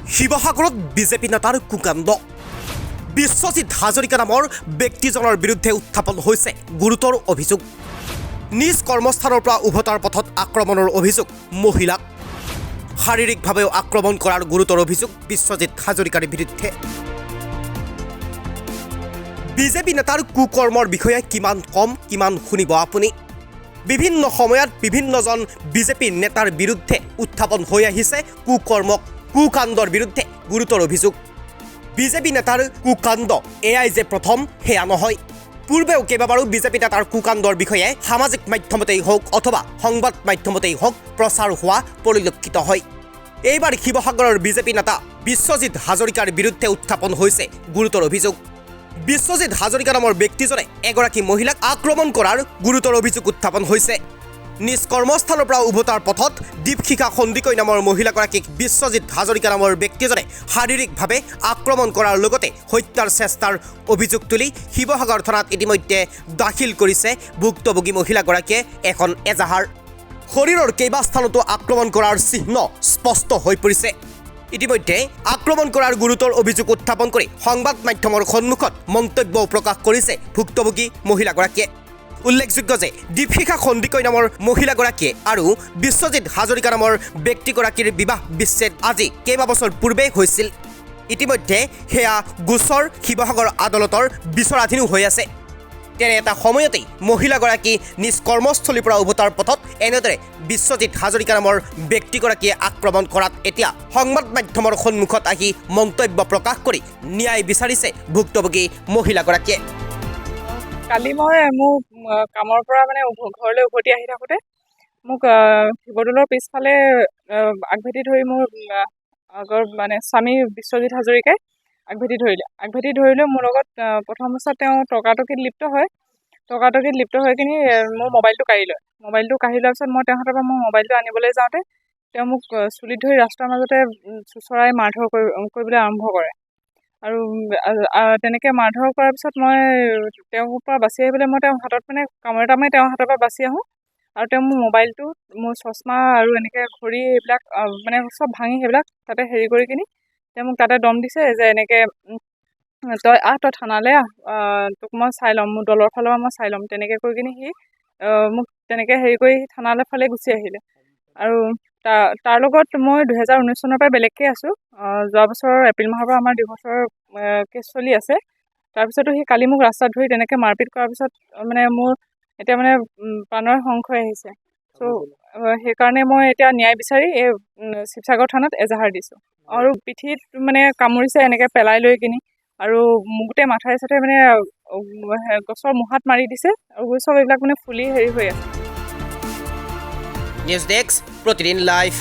শিৱসাগৰত বিজেপি নেতাৰ কুকাণ্ড বিশ্বজিৎ হাজৰিকা নামৰ ব্যক্তিজনৰ বিৰুদ্ধে উত্থাপন হৈছে গুৰুতৰ অভিযোগ নিজ কৰ্মস্থানৰ পৰা উভতাৰ পথত আক্ৰমণৰ অভিযোগ মহিলাক শাৰীৰিকভাৱেও আক্ৰমণ কৰাৰ গুৰুতৰ অভিযোগ বিশ্বজিৎ হাজৰিকাৰ বিৰুদ্ধে বিজেপি নেতাৰ কুকৰ্মৰ বিষয়ে কিমান কম কিমান শুনিব আপুনি বিভিন্ন সময়ত বিভিন্নজন বিজেপি নেতাৰ বিৰুদ্ধে উত্থাপন হৈ আহিছে কুকৰ্মক কুকাণ্ডৰ বিৰুদ্ধে গুৰুতৰ অভিযোগ বিজেপি নেতাৰ কুকাণ্ড এয়াই যে প্ৰথম হেয়া নহয় পূৰ্বেও কেইবাবাৰো বিজেপি নেতাৰ কুকাণ্ডৰ বিষয়ে সামাজিক মাধ্যমতেই হওক অথবা সংবাদ মাধ্যমতেই হওক প্ৰচাৰ হোৱা পৰিলক্ষিত হয় এইবাৰ শিৱসাগৰৰ বিজেপি নেতা বিশ্বজিৎ হাজৰিকাৰ বিৰুদ্ধে উত্থাপন হৈছে গুৰুতৰ অভিযোগ বিশ্বজিৎ হাজৰিকা নামৰ ব্যক্তিজনে এগৰাকী মহিলাক আক্ৰমণ কৰাৰ গুৰুতৰ অভিযোগ উত্থাপন হৈছে নিজ কৰ্মস্থানৰ পৰা উভতাৰ পথত দীপশিখা সন্দিকৈ নামৰ মহিলাগৰাকীক বিশ্বজিৎ হাজৰিকা নামৰ ব্যক্তিজনে শাৰীৰিকভাৱে আক্ৰমণ কৰাৰ লগতে হত্যাৰ চেষ্টাৰ অভিযোগ তুলি শিৱসাগৰ থানাত ইতিমধ্যে দাখিল কৰিছে ভুক্তভোগী মহিলাগৰাকীয়ে এখন এজাহাৰ শৰীৰৰ কেইবাস্থানতো আক্ৰমণ কৰাৰ চিহ্ন স্পষ্ট হৈ পৰিছে ইতিমধ্যে আক্ৰমণ কৰাৰ গুৰুতৰ অভিযোগ উত্থাপন কৰি সংবাদ মাধ্যমৰ সন্মুখত মন্তব্য প্ৰকাশ কৰিছে ভুক্তভোগী মহিলাগৰাকীয়ে উল্লেখযোগ্য যে দীপশিখা সন্দিকৈ নামৰ মহিলাগৰাকীয়ে আৰু বিশ্বজিৎ হাজৰিকা নামৰ ব্যক্তিগৰাকীৰ বিবাহ বিচ্ছেদ আজি কেইবাবছৰ পূৰ্বে হৈছিল ইতিমধ্যে সেয়া গোচৰ শিৱসাগৰ আদালতৰ বিচাৰাধীনো হৈ আছে তেনে এটা সময়তেই মহিলাগৰাকী নিজ কৰ্মস্থলীৰ পৰা উভতাৰ পথত এনেদৰে বিশ্বজিৎ হাজৰিকা নামৰ ব্যক্তিগৰাকীয়ে আক্ৰমণ কৰাত এতিয়া সংবাদ মাধ্যমৰ সন্মুখত আহি মন্তব্য প্ৰকাশ কৰি ন্যায় বিচাৰিছে ভুক্তভোগী মহিলাগৰাকীয়ে কালি মই মোৰ কামৰ পৰা মানে ঘৰলৈ উভতি আহি থাকোঁতে মোক শিৱদৌলৰ পিছফালে আগভেটি ধৰি মোৰ আগৰ মানে স্বামী বিশ্বজিৎ হাজৰিকাই আগভেটি ধৰিলে মোৰ লগত প্ৰথম অৱস্থাত তেওঁ তৰ্কাতৰ্কিত লিপ্ত হৈ কিনি মোৰ মোবাইলটো কাঢ়ি লয় মোবাইলটো কাঢ়ি লোৱাৰ পিছত মই তেওঁৰ হাতৰ পৰা মোৰ মোবাইলটো আনিবলৈ যাওঁতে তেওঁ মোক চুলিত ধৰি ৰাস্তাৰ মাজতে চুচৰাই মাৰধৰ কৰিবলৈ আৰম্ভ কৰে আৰু তেনেকৈ মাৰধৰ কৰাৰ পিছত মই তেওঁৰ পৰা বাচি আহিবলৈ মই তেওঁৰ হাতত মানে কামোৰ এটা মাৰি তেওঁৰ হাতৰ পৰা বাচি আহোঁ আৰু তেওঁ মোৰ মোবাইলটো মোৰ চশমা আৰু এনেকৈ ঘড়ী এইবিলাক মানে চব ভাঙি সেইবিলাক তাতে হেৰি কৰি কিনি তেওঁ মোক তাতে দম দিছে যে এনেকৈ তই থানালৈ তোক মই চাই ল'ম মোৰ দলৰ ফালৰ পৰা মই চাই ল'ম তেনেকৈ কৰি কিনি সি মোক তেনেকৈ হেৰি কৰি থানালৈ ফালে গুচি আহিলে আৰু তাৰ লগত মই 2019 চনৰ পৰা বেলেগকৈ আছোঁ যোৱা বছৰৰ এপ্ৰিল মাহৰ পৰা আমাৰ ডিভৰ্চৰ কেছ চলি আছে তাৰপিছতো সি কালি মোক ৰাস্তাত ধৰি তেনেকৈ মাৰপিট কৰাৰ পিছত মানে মোৰ এতিয়া মানে প্ৰাণৰ সংশয় আহিছে চ' সেইকাৰণে মই এতিয়া ন্যায় বিচাৰি এই শিৱসাগৰ থানাত এজাহাৰ দিছোঁ আৰু পিঠিত মানে কামুৰিছে এনেকৈ পেলাই লৈ কিনি আৰু গোটেই মাথাই চাথাই মানে গছৰ মুহাত মাৰি দিছে আৰু চব এইবিলাক মানে ফুলি হেৰি হৈ আছে নিউজ ডেস্ক প্ৰতিদিন লাইভ